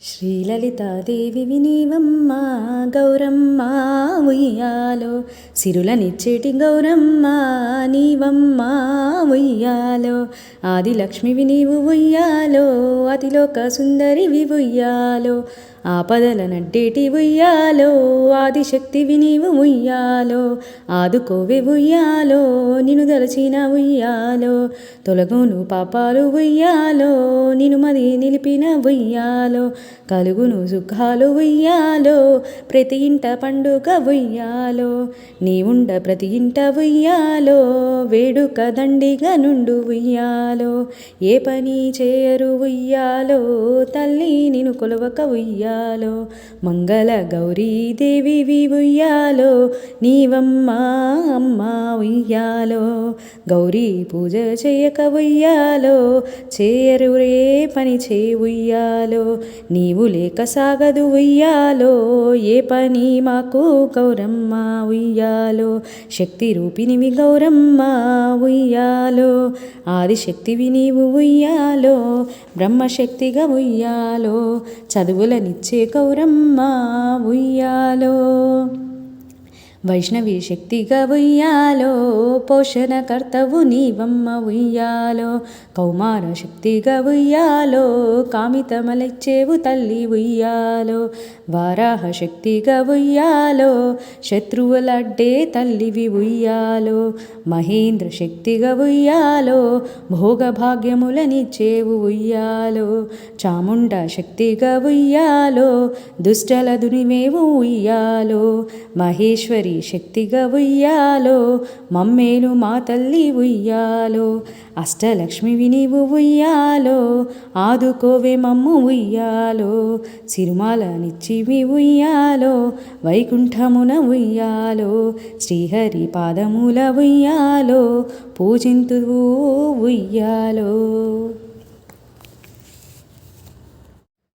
శ్రీలలితాదేవి వినీవమ్మ గౌరమ్మ ఉయ్యాలో సిరులనిచ్చేటి గౌరమ్మ నీవమ్మ ఉయ్యాలో ఆదిలక్ష్మివి నీవు ఉయ్యాలో అతిలోక సుందరివి ఉయ్యాలో ఆపదల నడ్డేటి ఉయ్యాలో ఆదిశక్తివి నీవు ఉయ్యాలో ఆదుకోవే ఉయ్యాలో నిన్ను దలచిన ఉయ్యాలో తొలగును పాపాలు ఉయ్యాలో నిన్ను మది నిలిపిన ఉయ్యాలో కలుగును సుఖాలు ఉయ్యాలో ప్రతి ఇంట పండుగ ఉయ్యాలో నీవుండ ప్రతి ఇంట ఉయ్యాలో వేడుక దండిగా నుండు ఉయ్యాలో ఏ పని చేయరు ఉయ్యాలో తల్లి నిన్ను కొలవక ఉయ్యాలో మంగళ గౌరీదేవి ఉయ్యాలో నీవమ్మ అమ్మ ఉయ్యాలో గౌరీ పూజ చేయక ఉయ్యాలో చేయరు రే పని చే ఉయ్యాలో నీవు లేక సాగదు ఉయ్యాలో ఏ పని మాకు గౌరమ్మ ఉయ్యాలో శక్తి రూపినివి గౌరమ్మ ఉయ్యాలో ఆదిశక్తివి నీవు ఉయ్యాలో బ్రహ్మశక్తిగా ఉయ్యాలో చదువులనిచ్చే గౌరమ్మ ఉయ్యాలో వైష్ణవి శక్తిగా ఉయ్యాలో పోషణకర్తవు నీవమ్మ ఉయ్యాలో కౌమార శక్తిగా ఉయ్యాలో కామితమలిచ్చేవు తల్లి ఉయ్యాలో వారాహ శక్తిగా ఉయ్యాలో శత్రువులడ్డే తల్లివి ఉయ్యాలో మహేంద్ర శక్తిగా ఉయ్యాలో భోగభాగ్యములనిచ్చేవు ఉయ్యాలో చాముండ శక్తిగా ఉయ్యాలో దుష్టల దునివేవు ఉయ్యాలో మహేశ్వరి శక్తిగా ఉయ్యాలో మమ్మేలు మా తల్లి ఉయ్యాలో అష్టలక్ష్మివి నీవు ఉయ్యాలో ఆదుకోవే మమ్ము ఉయ్యాలో సిరిమాలనిచ్చివి ఉయ్యాలో వైకుంఠమున ఉయ్యాలో శ్రీహరి పాదముల ఉయ్యాలో పూజింతువు ఉయ్యాలో.